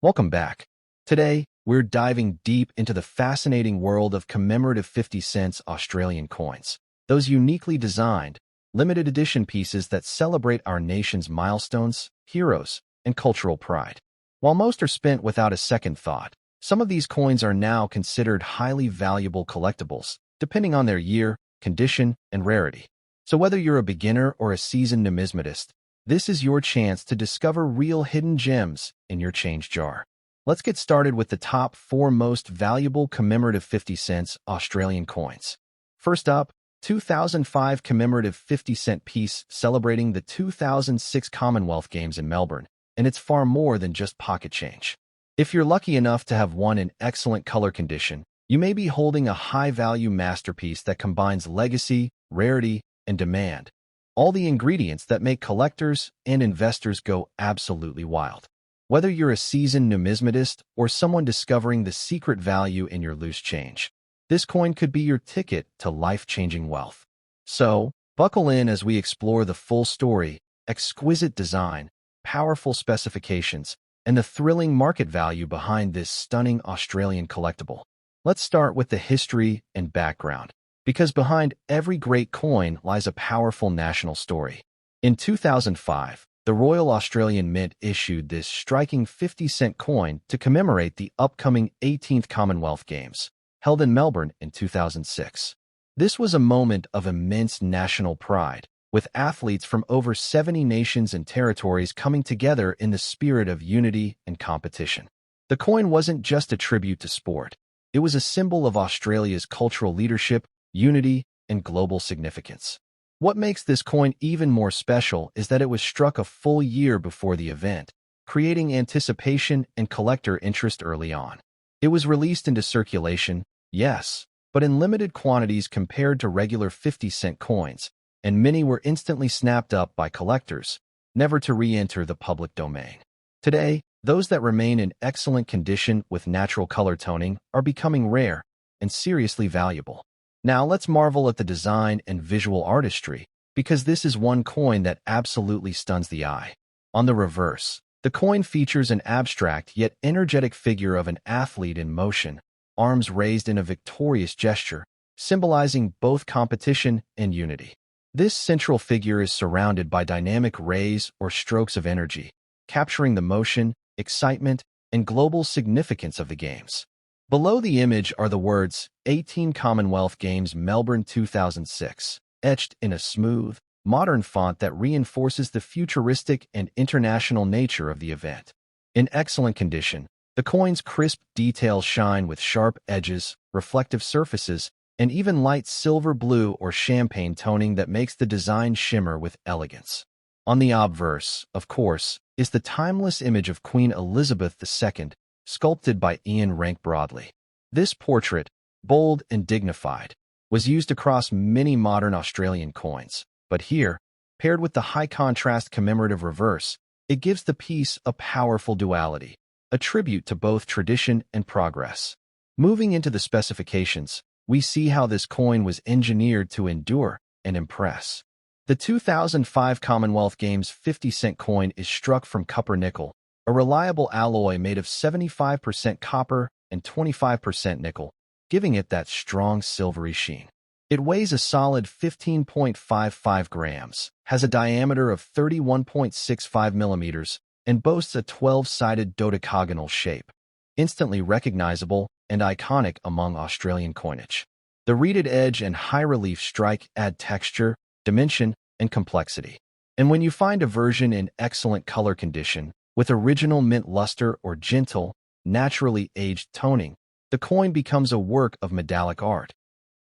Welcome back. Today, we're diving deep into the fascinating world of commemorative 50 cents Australian coins. Those uniquely designed, limited edition pieces that celebrate our nation's milestones, heroes, and cultural pride. While most are spent without a second thought, some of these coins are now considered highly valuable collectibles, depending on their year, condition, and rarity. So whether you're a beginner or a seasoned numismatist, this is your chance to discover real hidden gems in your change jar. Let's get started with the top 4 most valuable commemorative 50 cents Australian coins. First up, 2005 commemorative 50 cent piece celebrating the 2006 Commonwealth Games in Melbourne, and it's far more than just pocket change. If you're lucky enough to have one in excellent color condition, you may be holding a high-value masterpiece that combines legacy, rarity, and demand. All the ingredients that make collectors and investors go absolutely wild. Whether you're a seasoned numismatist or someone discovering the secret value in your loose change, this coin could be your ticket to life-changing wealth. So, buckle in as we explore the full story, exquisite design, powerful specifications, and the thrilling market value behind this stunning Australian collectible. Let's start with the history and background, because behind every great coin lies a powerful national story. In 2005, the Royal Australian Mint issued this striking 50-cent coin to commemorate the upcoming 18th Commonwealth Games, held in Melbourne in 2006. This was a moment of immense national pride, with athletes from over 70 nations and territories coming together in the spirit of unity and competition. The coin wasn't just a tribute to sport. It was a symbol of Australia's cultural leadership, unity, and global significance. What makes this coin even more special is that it was struck a full year before the event, creating anticipation and collector interest early on. It was released into circulation, yes, but in limited quantities compared to regular 50-cent coins, and many were instantly snapped up by collectors, never to re-enter the public domain. Today, those that remain in excellent condition with natural color toning are becoming rare and seriously valuable. Now let's marvel at the design and visual artistry, because this is one coin that absolutely stuns the eye. On the reverse, the coin features an abstract yet energetic figure of an athlete in motion, arms raised in a victorious gesture, symbolizing both competition and unity. This central figure is surrounded by dynamic rays or strokes of energy, capturing the motion, excitement, and global significance of the games. Below the image are the words 18 Commonwealth Games Melbourne 2006, etched in a smooth, modern font that reinforces the futuristic and international nature of the event. In excellent condition, the coin's crisp details shine with sharp edges, reflective surfaces, and even light silver blue or champagne toning that makes the design shimmer with elegance. On the obverse, of course, is the timeless image of Queen Elizabeth II, sculpted by Ian Rank Broadley. This portrait, bold and dignified, was used across many modern Australian coins, but here, paired with the high-contrast commemorative reverse, it gives the piece a powerful duality, a tribute to both tradition and progress. Moving into the specifications, we see how this coin was engineered to endure and impress. The 2005 Commonwealth Games 50-cent coin is struck from copper nickel, a reliable alloy made of 75% copper and 25% nickel, giving it that strong silvery sheen. It weighs a solid 15.55 grams, has a diameter of 31.65 millimeters, and boasts a 12-sided dodecagonal shape, instantly recognizable and iconic among Australian coinage. The reeded edge and high-relief strike add texture, dimension, and complexity. And when you find a version in excellent color condition, with original mint luster or gentle, naturally aged toning, the coin becomes a work of medallic art,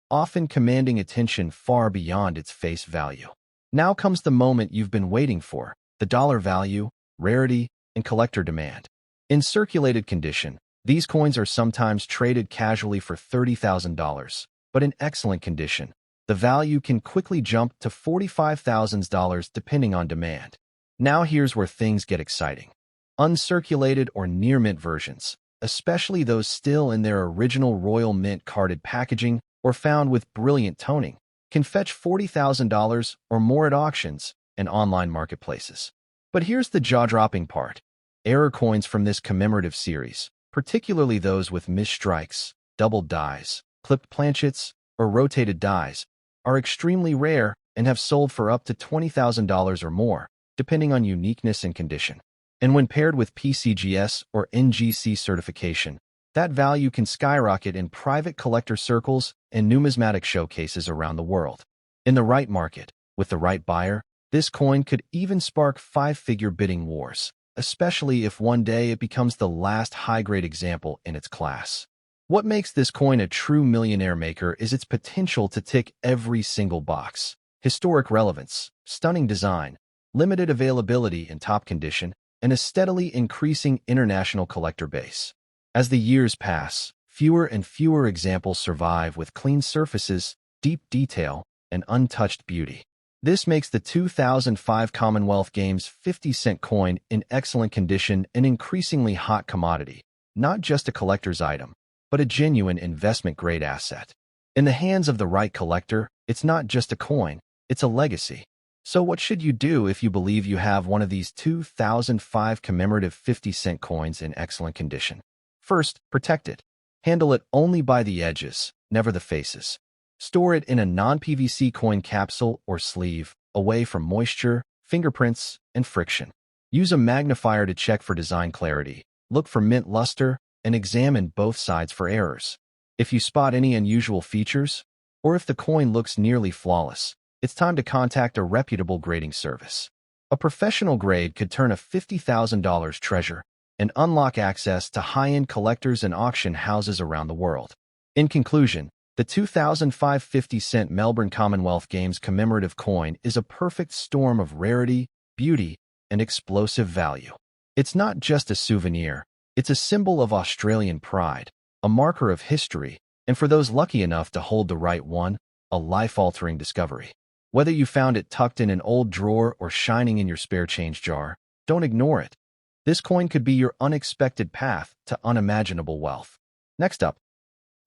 often commanding attention far beyond its face value. Now comes the moment you've been waiting for, the dollar value, rarity, and collector demand. In circulated condition, these coins are sometimes traded casually for $30,000, but in excellent condition, the value can quickly jump to $45,000 depending on demand. Now here's where things get exciting. Uncirculated or near-mint versions, especially those still in their original Royal Mint carded packaging or found with brilliant toning, can fetch $40,000 or more at auctions and online marketplaces. But here's the jaw-dropping part. Error coins from this commemorative series, particularly those with missed strikes, doubled dies, clipped planchets, or rotated dies, are extremely rare and have sold for up to $20,000 or more, depending on uniqueness and condition. And when paired with PCGS or NGC certification, that value can skyrocket in private collector circles and numismatic showcases around the world. In the right market, with the right buyer, this coin could even spark five-figure bidding wars, especially if one day it becomes the last high-grade example in its class. What makes this coin a true millionaire maker is its potential to tick every single box. Historic relevance, stunning design, limited availability in top condition, and a steadily increasing international collector base. As the years pass, fewer and fewer examples survive with clean surfaces, deep detail, and untouched beauty. This makes the 2005 Commonwealth Games 50-cent coin in excellent condition an increasingly hot commodity, not just a collector's item, but a genuine investment-grade asset. In the hands of the right collector, it's not just a coin, it's a legacy. So what should you do if you believe you have one of these 2005 commemorative 50-cent coins in excellent condition? First, protect it. Handle it only by the edges, never the faces. Store it in a non-PVC coin capsule or sleeve, away from moisture, fingerprints, and friction. Use a magnifier to check for design clarity, look for mint luster, and examine both sides for errors. If you spot any unusual features, or if the coin looks nearly flawless, it's time to contact a reputable grading service. A professional grade could turn a $50,000 treasure and unlock access to high-end collectors and auction houses around the world. In conclusion, the 2005 50-cent Melbourne Commonwealth Games commemorative coin is a perfect storm of rarity, beauty, and explosive value. It's not just a souvenir, it's a symbol of Australian pride, a marker of history, and for those lucky enough to hold the right one, a life-altering discovery. Whether you found it tucked in an old drawer or shining in your spare change jar, don't ignore it. This coin could be your unexpected path to unimaginable wealth. Next up,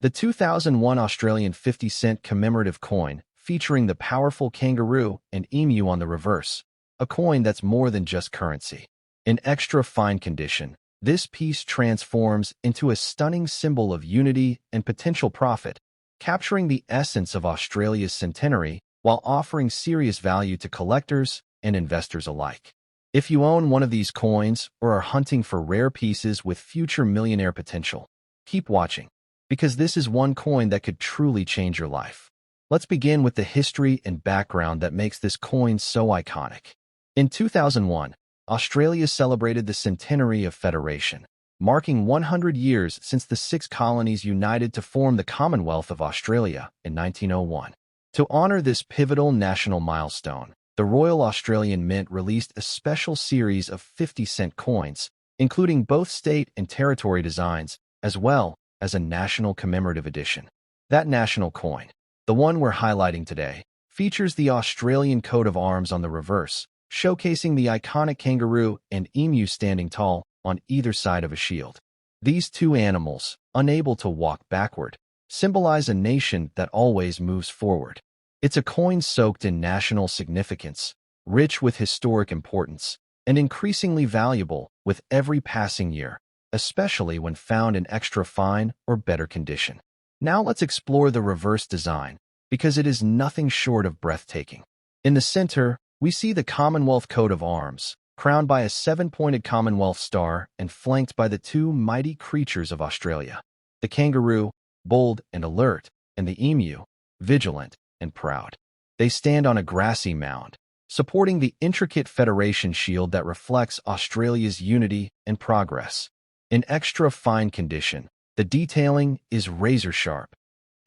the 2001 Australian 50-cent commemorative coin featuring the powerful kangaroo and emu on the reverse, a coin that's more than just currency. In extra fine condition, this piece transforms into a stunning symbol of unity and potential profit, capturing the essence of Australia's centenary while offering serious value to collectors and investors alike. If you own one of these coins or are hunting for rare pieces with future millionaire potential, keep watching, because this is one coin that could truly change your life. Let's begin with the history and background that makes this coin so iconic. In 2001, Australia celebrated the centenary of Federation, marking 100 years since the 6 colonies united to form the Commonwealth of Australia in 1901. To honor this pivotal national milestone, the Royal Australian Mint released a special series of 50-cent coins, including both state and territory designs, as well as a national commemorative edition. That national coin, the one we're highlighting today, features the Australian coat of arms on the reverse, showcasing the iconic kangaroo and emu standing tall on either side of a shield. These two animals, unable to walk backward, symbolize a nation that always moves forward. It's a coin soaked in national significance, rich with historic importance, and increasingly valuable with every passing year, especially when found in extra fine or better condition. Now let's explore the reverse design, because it is nothing short of breathtaking. In the center, we see the Commonwealth coat of arms, crowned by a 7-pointed Commonwealth star and flanked by the two mighty creatures of Australia. The kangaroo, bold and alert, and the emu, vigilant and proud. They stand on a grassy mound, supporting the intricate Federation shield that reflects Australia's unity and progress. In extra fine condition, the detailing is razor-sharp.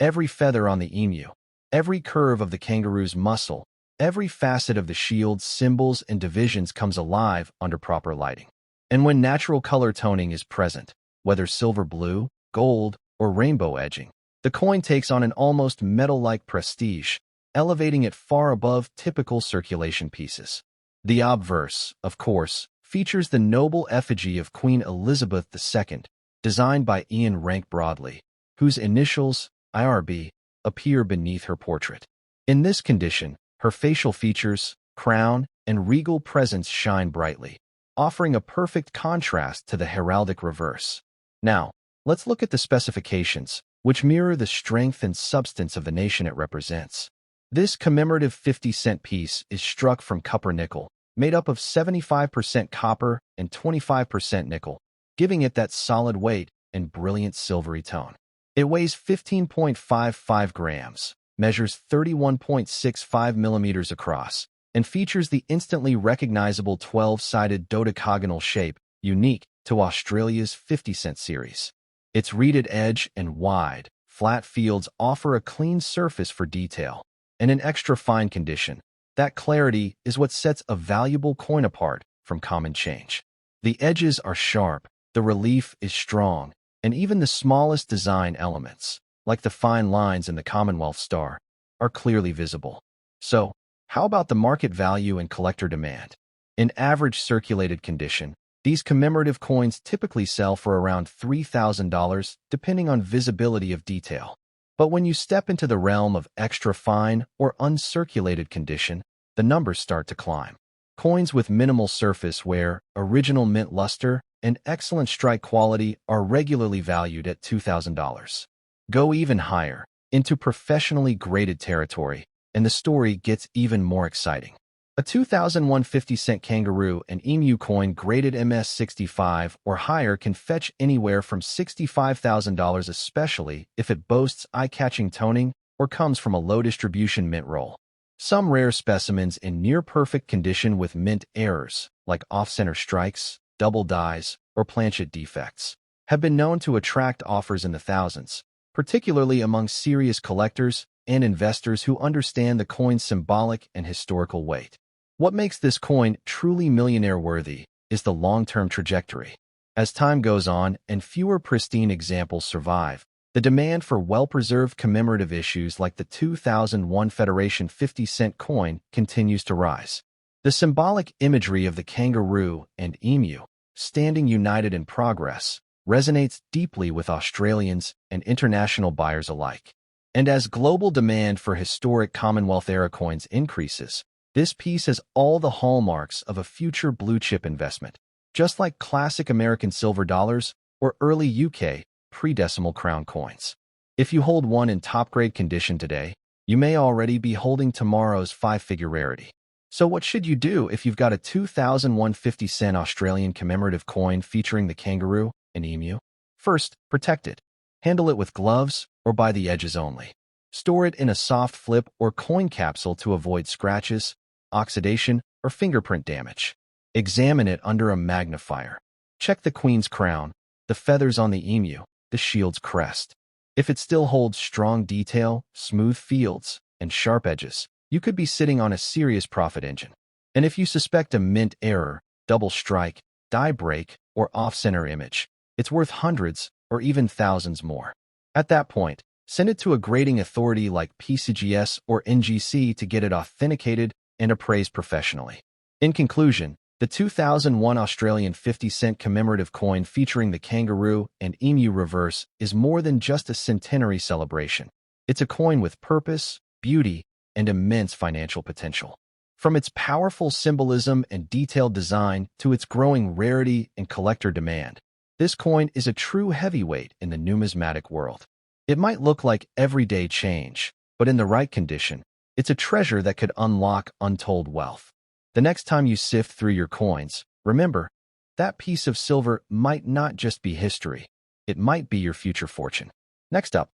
Every feather on the emu, every curve of the kangaroo's muscle, every facet of the shield's symbols and divisions comes alive under proper lighting. And when natural color toning is present, whether silver blue, gold, or rainbow edging, the coin takes on an almost metal-like prestige, elevating it far above typical circulation pieces. The obverse, of course, features the noble effigy of Queen Elizabeth II, designed by Ian Rank Broadley, whose initials, IRB, appear beneath her portrait. In this condition, her facial features, crown, and regal presence shine brightly, offering a perfect contrast to the heraldic reverse. Now, let's look at the specifications, which mirror the strength and substance of the nation it represents. This commemorative 50-cent piece is struck from copper nickel, made up of 75% copper and 25% nickel, giving it that solid weight and brilliant silvery tone. It weighs 15.55 grams, measures 31.65 millimeters across, and features the instantly recognizable 12-sided dodecagonal shape unique to Australia's 50-cent series. Its reeded edge and wide, flat fields offer a clean surface for detail, and in extra fine condition. That clarity is what sets a valuable coin apart from common change. The edges are sharp, the relief is strong, and even the smallest design elements, like the fine lines in the Commonwealth star, are clearly visible. So, how about the market value and collector demand? In average circulated condition, these commemorative coins typically sell for around $3,000, depending on visibility of detail. But when you step into the realm of extra fine or uncirculated condition, the numbers start to climb. Coins with minimal surface wear, original mint luster, and excellent strike quality are regularly valued at $2,000. Go even higher, into professionally graded territory, and the story gets even more exciting. A 2001 50-cent kangaroo and emu coin graded MS65 or higher can fetch anywhere from $65,000, especially if it boasts eye-catching toning or comes from a low-distribution mint roll. Some rare specimens in near-perfect condition with mint errors, like off-center strikes, double dies, or planchet defects, have been known to attract offers in the thousands, particularly among serious collectors and investors who understand the coin's symbolic and historical weight. What makes this coin truly millionaire-worthy is the long-term trajectory. As time goes on and fewer pristine examples survive, the demand for well-preserved commemorative issues like the 2001 Federation 50-cent coin continues to rise. The symbolic imagery of the kangaroo and emu, standing united in progress, resonates deeply with Australians and international buyers alike. And as global demand for historic Commonwealth-era coins increases, this piece has all the hallmarks of a future blue-chip investment, just like classic American silver dollars or early UK pre-decimal crown coins. If you hold one in top-grade condition today, you may already be holding tomorrow's five-figure rarity. So what should you do if you've got a 2001 50-cent Australian commemorative coin featuring the kangaroo and emu? First, protect it. Handle it with gloves or by the edges only. Store it in a soft flip or coin capsule to avoid scratches, oxidation, or fingerprint damage. Examine it under a magnifier. Check the queen's crown, the feathers on the emu, the shield's crest. If it still holds strong detail, smooth fields, and sharp edges, you could be sitting on a serious profit engine. And if you suspect a mint error, double strike, die break, or off-center image, it's worth hundreds or even thousands more. At that point, send it to a grading authority like PCGS or NGC to get it authenticated and appraised professionally. In conclusion, the 2001 Australian 50-cent commemorative coin featuring the kangaroo and emu reverse is more than just a centenary celebration. It's a coin with purpose, beauty, and immense financial potential. From its powerful symbolism and detailed design to its growing rarity and collector demand, this coin is a true heavyweight in the numismatic world. It might look like everyday change, but in the right condition, it's a treasure that could unlock untold wealth. The next time you sift through your coins, remember, that piece of silver might not just be history, it might be your future fortune. Next up,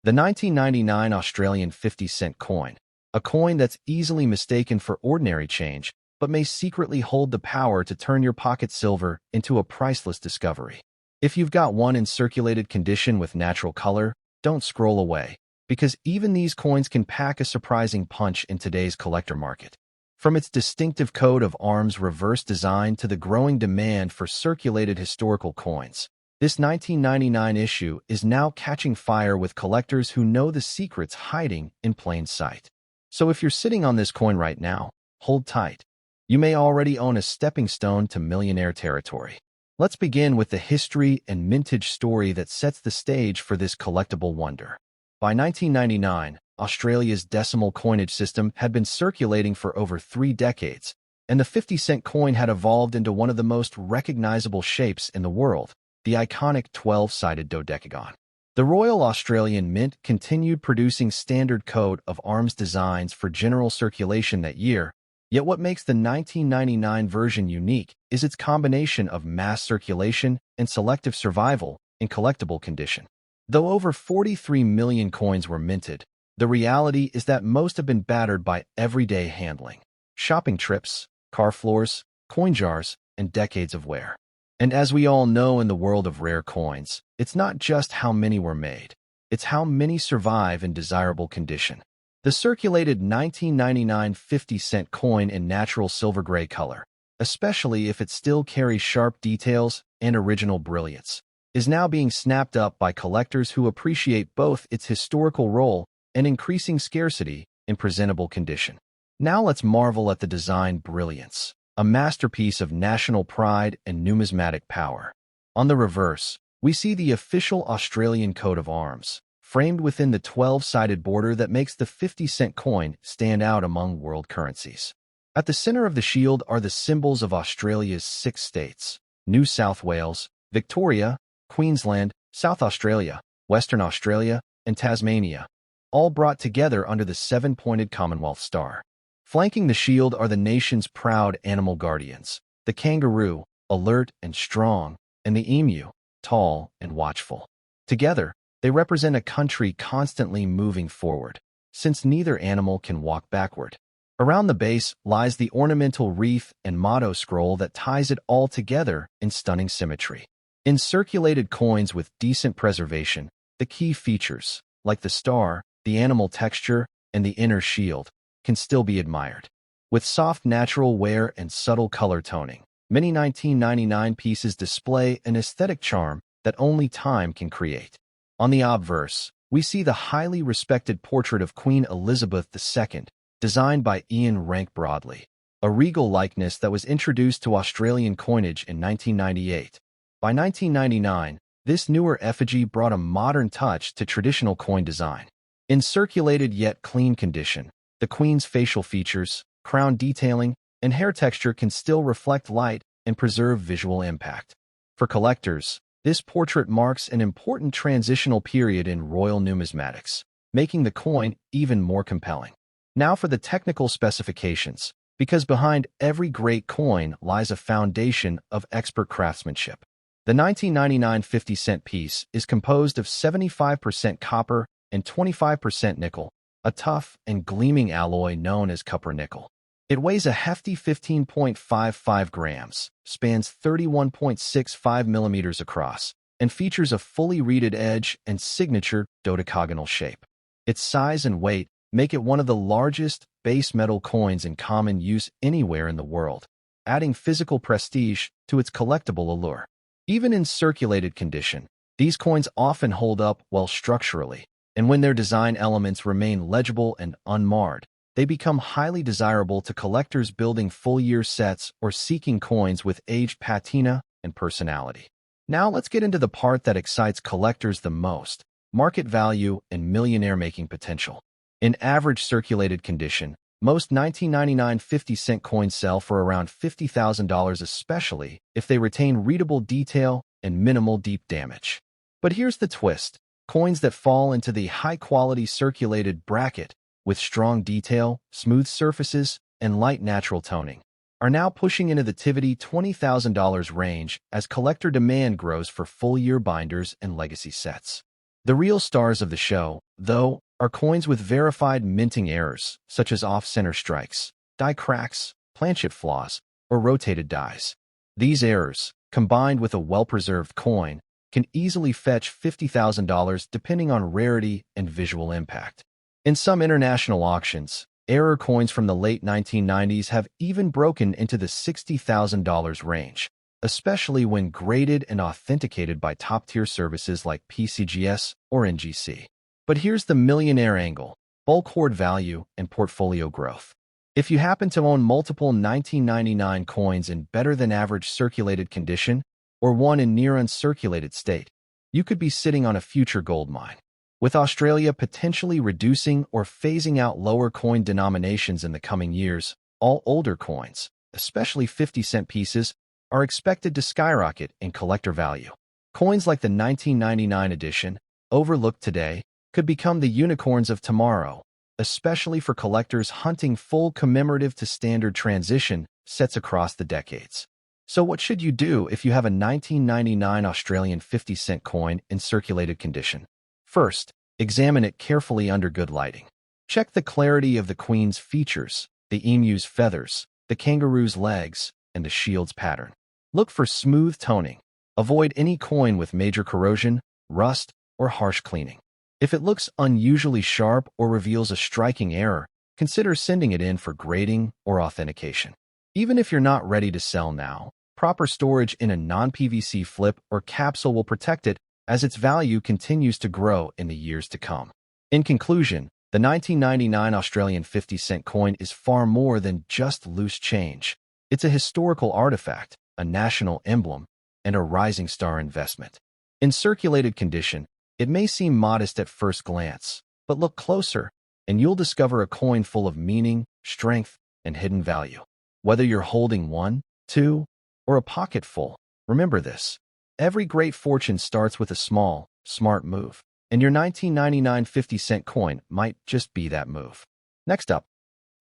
the 1999 Australian 50-cent coin, a coin that's easily mistaken for ordinary change, but may secretly hold the power to turn your pocket silver into a priceless discovery. If you've got one in circulated condition with natural color, don't scroll away, because even these coins can pack a surprising punch in today's collector market. From its distinctive coat of arms reverse design to the growing demand for circulated historical coins, this 1999 issue is now catching fire with collectors who know the secrets hiding in plain sight. So if you're sitting on this coin right now, hold tight. You may already own a stepping stone to millionaire territory. Let's begin with the history and mintage story that sets the stage for this collectible wonder. By 1999, Australia's decimal coinage system had been circulating for over 3 decades, and the 50-cent coin had evolved into one of the most recognizable shapes in the world, the iconic 12-sided dodecagon. The Royal Australian Mint continued producing standard coat of arms designs for general circulation that year, yet what makes the 1999 version unique is its combination of mass circulation and selective survival in collectible condition. Though over 43 million coins were minted, the reality is that most have been battered by everyday handling, shopping trips, car floors, coin jars, and decades of wear. And as we all know in the world of rare coins, it's not just how many were made, it's how many survive in desirable condition. The circulated 1999 50-cent coin in natural silver gray color, especially if it still carries sharp details and original brilliance, is now being snapped up by collectors who appreciate both its historical role and increasing scarcity in presentable condition. Now let's marvel at the design brilliance, a masterpiece of national pride and numismatic power. On the reverse, we see the official Australian coat of arms, framed within the 12-sided border that makes the 50-cent coin stand out among world currencies. At the center of the shield are the symbols of Australia's 6 states: New South Wales, Victoria, Queensland, South Australia, Western Australia, and Tasmania, all brought together under the 7-pointed Commonwealth star. Flanking the shield are the nation's proud animal guardians: the kangaroo, alert and strong, and the emu, tall and watchful. Together, they represent a country constantly moving forward, since neither animal can walk backward. Around the base lies the ornamental wreath and motto scroll that ties it all together in stunning symmetry. In circulated coins with decent preservation, the key features, like the star, the animal texture, and the inner shield, can still be admired. With soft natural wear and subtle color toning, many 1999 pieces display an aesthetic charm that only time can create. On the obverse, we see the highly respected portrait of Queen Elizabeth II, designed by Ian Rank Broadley, a regal likeness that was introduced to Australian coinage in 1998. By 1999, this newer effigy brought a modern touch to traditional coin design. In circulated yet clean condition, the Queen's facial features, crown detailing, and hair texture can still reflect light and preserve visual impact. For collectors, this portrait marks an important transitional period in royal numismatics, making the coin even more compelling. Now for the technical specifications, because behind every great coin lies a foundation of expert craftsmanship. The 1999 50-cent piece is composed of 75% copper and 25% nickel, a tough and gleaming alloy known as copper nickel. It weighs a hefty 15.55 grams, spans 31.65 millimeters across, and features a fully reeded edge and signature dodecagonal shape. Its size and weight make it one of the largest base metal coins in common use anywhere in the world, adding physical prestige to its collectible allure. Even in circulated condition, these coins often hold up well structurally, and when their design elements remain legible and unmarred, they become highly desirable to collectors building full-year sets or seeking coins with aged patina and personality. Now let's get into the part that excites collectors the most: market value and millionaire-making potential. In average circulated condition, most 1999 50-cent coins sell for around $50,000, especially if they retain readable detail and minimal deep damage. But here's the twist: coins that fall into the high-quality circulated bracket, with strong detail, smooth surfaces, and light natural toning, are now pushing into the $20,000 range as collector demand grows for full-year binders and legacy sets. The real stars of the show, though, are coins with verified minting errors, such as off-center strikes, die cracks, planchet flaws, or rotated dies. These errors, combined with a well-preserved coin, can easily fetch $50,000 depending on rarity and visual impact. In some international auctions, error coins from the late 1990s have even broken into the $60,000 range, especially when graded and authenticated by top-tier services like PCGS or NGC. But here's the millionaire angle: bulk hoard value and portfolio growth. If you happen to own multiple 1999 coins in better-than-average circulated condition, or one in near-uncirculated state, you could be sitting on a future gold mine. With Australia potentially reducing or phasing out lower coin denominations in the coming years, all older coins, especially 50-cent pieces, are expected to skyrocket in collector value. Coins like the 1999 edition, overlooked today, could become the unicorns of tomorrow, especially for collectors hunting full commemorative to standard transition sets across the decades. So what should you do if you have a 1999 Australian 50-cent coin in circulated condition? First, examine it carefully under good lighting. Check the clarity of the Queen's features, the emu's feathers, the kangaroo's legs, and the shield's pattern. Look for smooth toning. Avoid any coin with major corrosion, rust, or harsh cleaning. If it looks unusually sharp or reveals a striking error, consider sending it in for grading or authentication. Even if you're not ready to sell now, proper storage in a non-PVC flip or capsule will protect it as its value continues to grow in the years to come. In conclusion, the 1999 Australian 50-cent coin is far more than just loose change. It's a historical artifact, a national emblem, and a rising star investment. In circulated condition, it may seem modest at first glance, but look closer, and you'll discover a coin full of meaning, strength, and hidden value. Whether you're holding one, two, or a pocket full, remember this. Every great fortune starts with a small, smart move, and your 1999 50-cent coin might just be that move. Next up,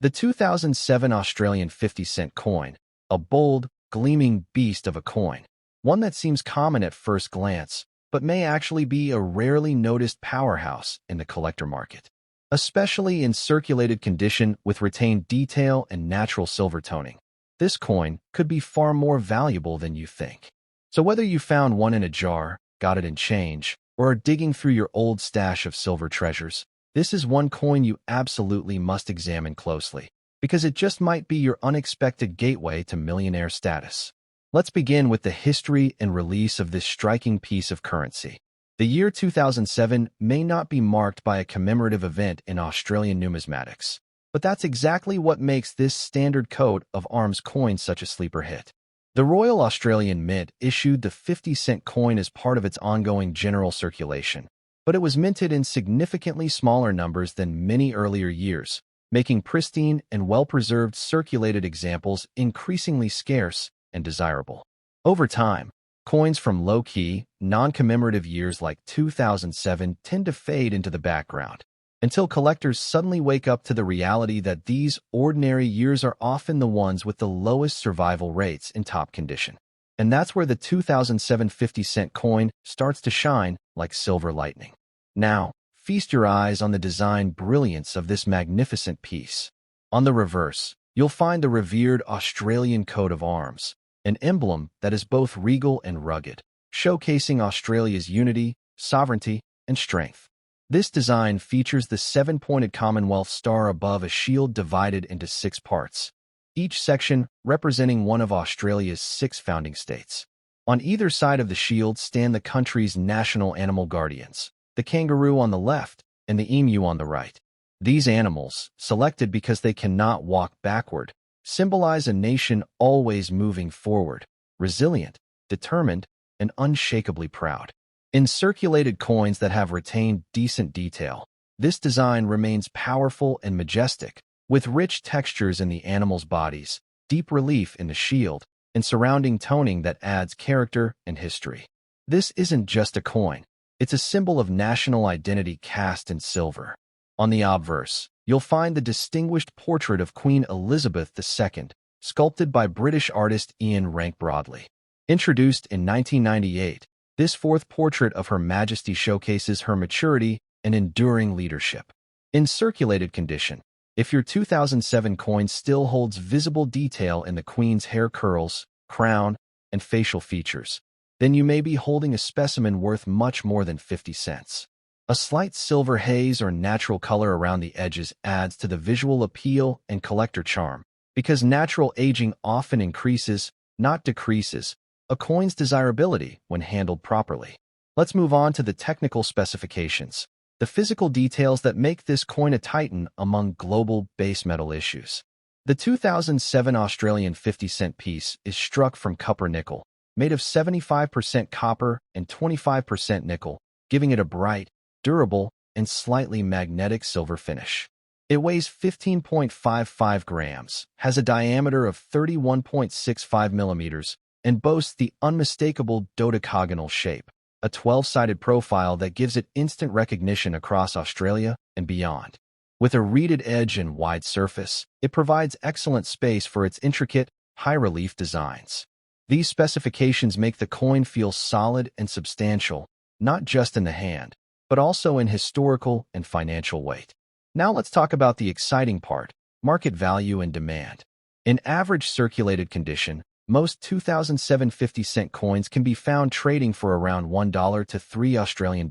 the 2007 Australian 50-cent coin, a bold, gleaming beast of a coin. One that seems common at first glance, but may actually be a rarely noticed powerhouse in the collector market, especially in circulated condition with retained detail and natural silver toning. This coin could be far more valuable than you think. So whether you found one in a jar, got it in change, or are digging through your old stash of silver treasures, this is one coin you absolutely must examine closely, because it just might be your unexpected gateway to millionaire status. Let's begin with the history and release of this striking piece of currency. The year 2007 may not be marked by a commemorative event in Australian numismatics, but that's exactly what makes this standard coat of arms coin such a sleeper hit. The Royal Australian Mint issued the 50-cent coin as part of its ongoing general circulation, but it was minted in significantly smaller numbers than many earlier years, making pristine and well-preserved circulated examples increasingly scarce and desirable. Over time, coins from low-key, non-commemorative years like 2007 tend to fade into the background, until collectors suddenly wake up to the reality that these ordinary years are often the ones with the lowest survival rates in top condition. And that's where the 2007 50-cent coin starts to shine like silver lightning. Now, feast your eyes on the design brilliance of this magnificent piece. On the reverse, you'll find the revered Australian coat of arms, an emblem that is both regal and rugged, showcasing Australia's unity, sovereignty, and strength. This design features the 7-pointed Commonwealth star above a shield divided into 6 parts, each section representing one of Australia's 6 founding states. On either side of the shield stand the country's national animal guardians, the kangaroo on the left and the emu on the right. These animals, selected because they cannot walk backward, symbolize a nation always moving forward, resilient, determined, and unshakably proud. In circulated coins that have retained decent detail, this design remains powerful and majestic, with rich textures in the animals' bodies, deep relief in the shield, and surrounding toning that adds character and history. This isn't just a coin, it's a symbol of national identity cast in silver. On the obverse, you'll find the distinguished portrait of Queen Elizabeth II, sculpted by British artist Ian Rank Broadley. Introduced in 1998, this 4th portrait of Her Majesty showcases her maturity and enduring leadership. In circulated condition, if your 2007 coin still holds visible detail in the Queen's hair curls, crown, and facial features, then you may be holding a specimen worth much more than 50 cents. A slight silver haze or natural color around the edges adds to the visual appeal and collector charm, because natural aging often increases, not decreases, a coin's desirability when handled properly. Let's move on to the technical specifications, the physical details that make this coin a titan among global base metal issues. The 2007 Australian 50-cent piece is struck from copper nickel, made of 75% copper and 25% nickel, giving it a bright, durable, and slightly magnetic silver finish. It weighs 15.55 grams, has a diameter of 31.65 millimeters, and boasts the unmistakable dodecagonal shape, a 12-sided profile that gives it instant recognition across Australia and beyond. With a reeded edge and wide surface, it provides excellent space for its intricate, high-relief designs. These specifications make the coin feel solid and substantial, not just in the hand, but also in historical and financial weight. Now let's talk about the exciting part, market value and demand. In average circulated condition, most 2007 50-cent coins can be found trading for around $1 to $3 Australian,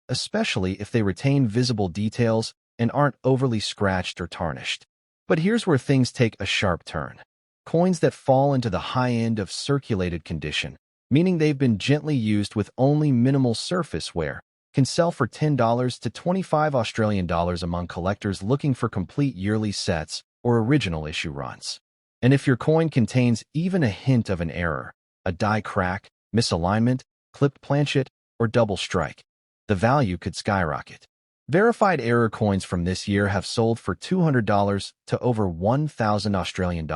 especially if they retain visible details and aren't overly scratched or tarnished. But here's where things take a sharp turn. Coins that fall into the high end of circulated condition, meaning they've been gently used with only minimal surface wear, can sell for $10 to $25 Australian among collectors looking for complete yearly sets or original issue runs. And if your coin contains even a hint of an error, a die crack, misalignment, clipped planchet, or double strike, the value could skyrocket. Verified error coins from this year have sold for $200 to over $1,000 Australian,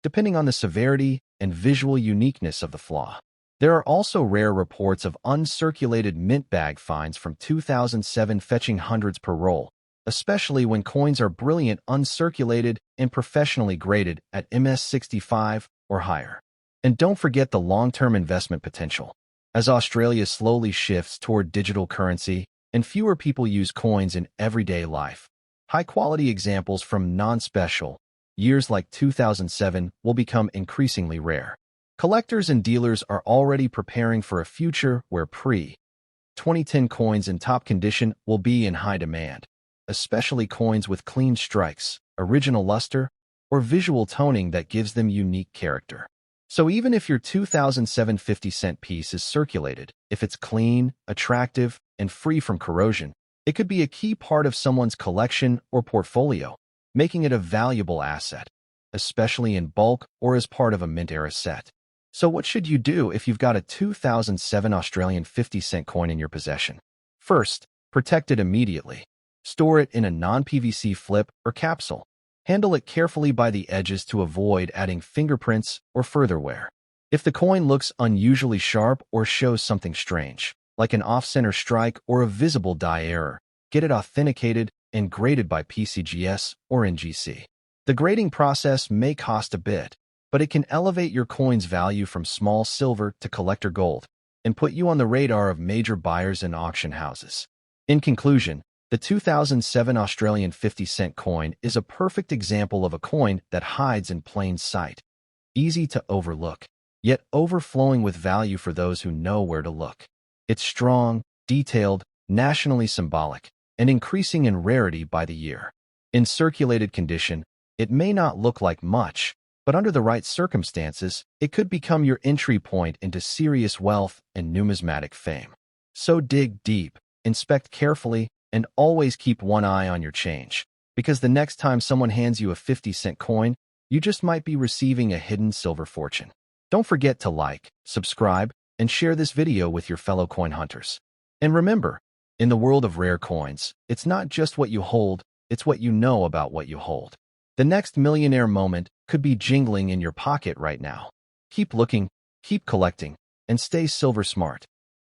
depending on the severity and visual uniqueness of the flaw. There are also rare reports of uncirculated mint bag finds from 2007 fetching hundreds per roll, especially when coins are brilliant uncirculated and professionally graded at MS65 or higher. And don't forget the long-term investment potential. As Australia slowly shifts toward digital currency and fewer people use coins in everyday life, high-quality examples from non-special years like 2007 will become increasingly rare. Collectors and dealers are already preparing for a future where pre-2010 coins in top condition will be in high demand, especially coins with clean strikes, original luster, or visual toning that gives them unique character. So even if your 2007 50-cent piece is circulated, if it's clean, attractive, and free from corrosion, it could be a key part of someone's collection or portfolio, making it a valuable asset, especially in bulk or as part of a mint-era set. So what should you do if you've got a 2007 Australian 50-cent coin in your possession? First, protect it immediately. Store it in a non-PVC flip or capsule. Handle it carefully by the edges to avoid adding fingerprints or further wear. If the coin looks unusually sharp or shows something strange, like an off-center strike or a visible die error, get it authenticated and graded by PCGS or NGC. The grading process may cost a bit, but it can elevate your coin's value from small silver to collector gold and put you on the radar of major buyers and auction houses. In conclusion, the 2007 Australian 50-cent coin is a perfect example of a coin that hides in plain sight, easy to overlook, yet overflowing with value for those who know where to look. It's strong, detailed, nationally symbolic, and increasing in rarity by the year. In circulated condition, it may not look like much, but under the right circumstances, it could become your entry point into serious wealth and numismatic fame. So dig deep, inspect carefully, and always keep one eye on your change, because the next time someone hands you a 50-cent coin, you just might be receiving a hidden silver fortune. Don't forget to like, subscribe, and share this video with your fellow coin hunters. And remember, in the world of rare coins, it's not just what you hold, it's what you know about what you hold. The next millionaire moment could be jingling in your pocket right now. Keep looking, keep collecting, and stay silver smart.